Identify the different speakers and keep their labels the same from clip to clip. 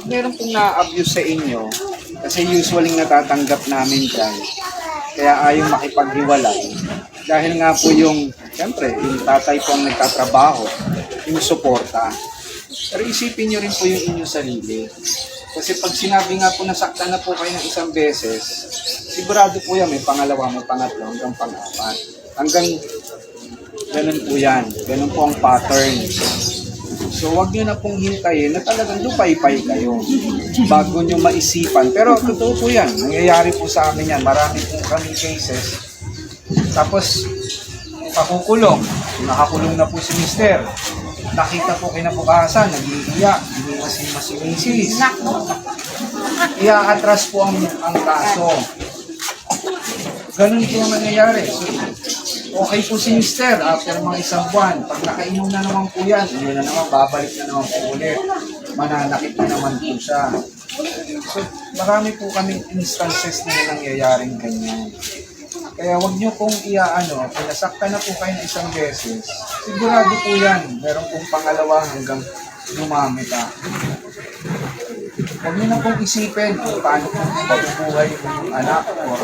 Speaker 1: pag meron pong na-abuse sa inyo, kasi usually natatanggap namin dyan, kaya ayaw makipaghiwalay. Dahil nga po yung, siyempre, yung tatay po ang nagtatrabaho, yung suporta. Pero isipin nyo rin po yung inyong sarili. Kasi pag sinabi nga po nasaktan na po kayo ng isang beses, sigurado po yan, may pangalawa, may pangatlo, hanggang pang-apat. Hanggang ganun po yan. Ganun po ang pattern. So, wag nyo na pong hintayin na talagang lupay-pay kayo bago nyo maisipan. Pero totoo po yan. Nangyayari po sa amin yan. Marami po kami cases. Tapos, pakukulong. Nakakulong na po si mister. Nakita po kinabukasan, nag-iiyak. Hindi masin-masinis. Ia-atras po ang kaso. Ganun po ang nangyayari. So, okay po si mister after mga isang buwan. Pag nakainom na naman po yan, yun na naman, babalik na naman po ulit. Mananakit na naman po siya. So, marami po kaming instances na nangyayaring ganyan. Kaya wag nyo pong kung nasaktan na po kayo ng isang beses, sigurado po yan, meron pong pangalawa hanggang dumami ka. Huwag nyo na pong isipin kung paano po mabubuhay yung anak or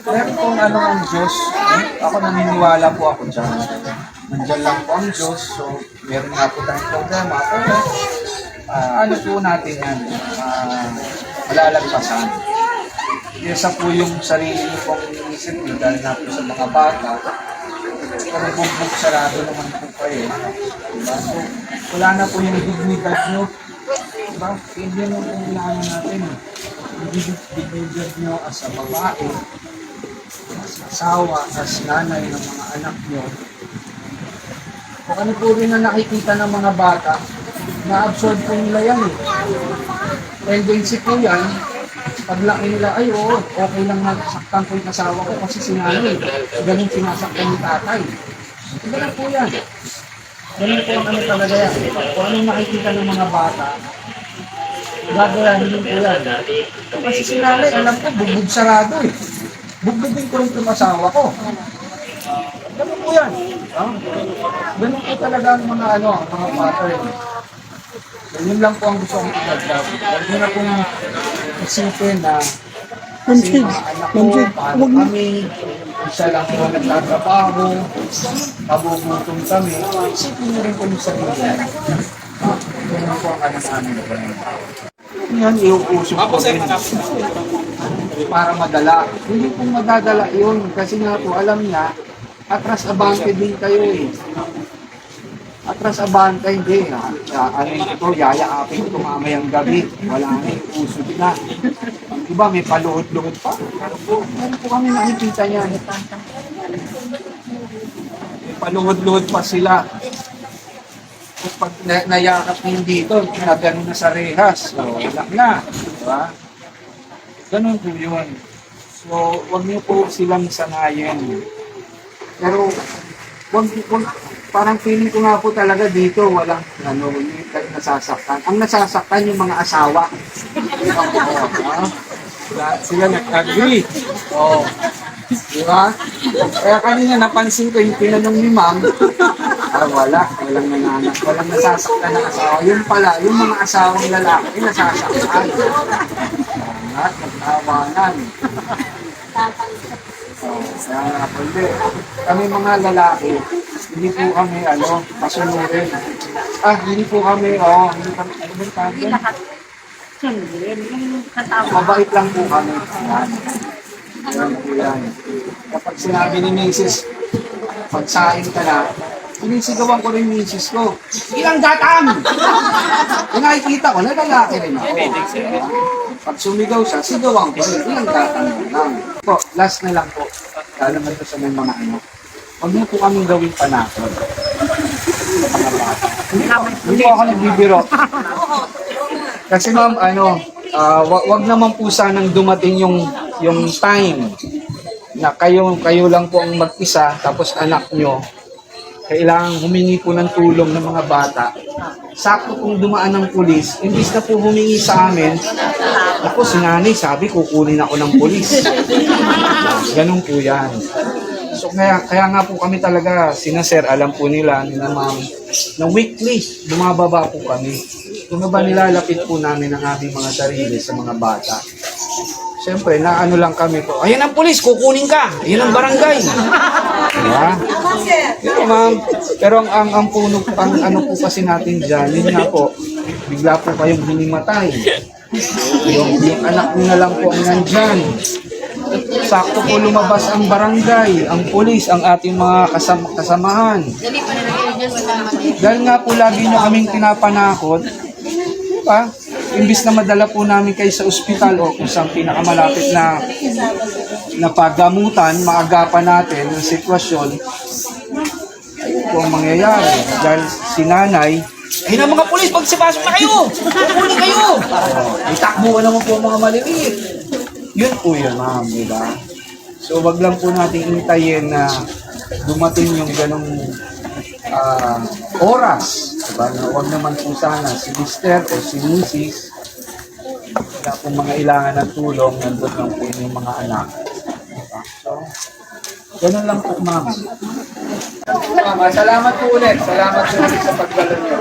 Speaker 1: meron pong ang Diyos. Ako naniniwala po ako dyan. Nandiyan lang po ang Diyos. So, meron nga po tayong problema. Pero, po natin yan. Malalagpasan. Isa po yung sarili niyo pong iniisip niyo dahil na po sa mga bata. Kami pong sarado naman po kayo. Diba? So, wala na po yung dignidad nyo. Diba? Hindi mo po kailangan natin. Dignidad nyo as a babae, as asawa, as nanay ng mga anak nyo. Kung ano po rin na nakikita ng mga bata, na-absorb po nila yan eh. Tendency po yan, paglaki nila, ay oo, okay lang nasaktan ko yung asawa ko kasi sinanay. Ganun sinasaktan ni tatay. Ganun po yan. Ganun po ang talaga yan. Kung anong nakikita ng mga bata, gagayahin po yan. Kasi sinanay, alam ko, bugbog sarado eh. Bugbogin ko rin yung asawa ko. Ganun po yan. Ganun po talaga ang mga pattern. So, yun lang po ang gusto kong i-vlog. Huwag nyo na pong isipin na kasi mga anak ko, paano kami, isa lang po nagtatrabaho, mabubutom kami. Isipin nyo rin po yung sarili. Ganun po ang namin. Yan, iuusok ko rin. Para madala. Hindi po madadala yun. Kasi nga po, alam niya, atras abante din kayo eh. Atras abante, hindi. Yayaapin ito mamayang gabi. Wala na yung usod na. Diba, may paluhod-luhod pa. Meron po kami nakikita niyan. May paluhod-luhod pa sila. Pag nayakap din dito, nagano na sa rehas. So, wala na. Diba? Ganun po yun. So, wag niyo po silang sanayin. Pero, parang feeling ko nga po talaga dito, walang hindi nasasaktan. Ang nasasaktan yung mga asawa. Sila nag-agree. Oh. Diba? Kaya kanina napansin ko yung tinanong ni ma'am, walang nanganak, walang nasasaktan ng asawa. Yung pala, yung mga asawang lalaki, nasasaktan. At nag-awanan. Kaya nga po, kami mga lalaki, hindi po kami, pasunurin. Hindi po kami, mabait lang po kami. Yan po yan. Kapag sinabi ni Mrs., pagsain ka na, sinisigawan ko rin yung Mrs. ko. Ilang datang! Kung nakikita ko, nalalaki rin ako. Pag sumigaw siya, sigawan ko rin. Ilang datang lang. Po, last na lang po. Lalo na sa mga huwag niyo po kaming gawing panakot. Hindi po ako nagbibiro. Kasi ma'am, wag naman po sanang dumating yung time na kayo lang po ang mag-isa, tapos anak nyo, kailangan humingi po ng tulong ng mga bata. Sakto kung dumaan ng pulis, imbis na po humingi sa amin, ako si nanay sabi kukunin ako ng pulis. Ganun po yan. So kaya nga po kami talaga, sina sir, alam po nila, nila ma'am, na weekly, bumababa po kami. kung ba nilalapit po namin ang aming mga sarili sa mga bata. Siyempre, naano lang kami po, ayan ang pulis, kukunin ka. Ayan ang barangay. Diba? Pero ma'am, pero ang puno, ang ano po kasi natin dyan, yun nga po, bigla po kayong hinimatay. Yung anak nyo na lang po ang nandyan. Sakto po lumabas ang barangay, ang pulis, ang ating mga kasamahan. Dahil nga po lagi nyo kaming pinapanakot, diba? Imbis na madala po namin kayo sa ospital o kung saan pinakamalapit na paggamutan, maagapan natin ang sitwasyon, ayun po ang mangyayari. Dahil si nanay, ayun ang mga pulis, pagsipasok na kayo! Kukunin kayo! Itakbo naman po ang mga maliliit. Yun po yun, ma'am, diba? So, wag lang po natin hintayin na dumating yung ganong oras. Diba? Na wag naman po sana si Mr. o si Mrs. Wala po mga ilangan ng tulong, nandun lang po yung mga anak. Diba? So, ganun lang po, ma'am. Ma'am, salamat po ulit. Salamat po ulit sa pagdalo niyo.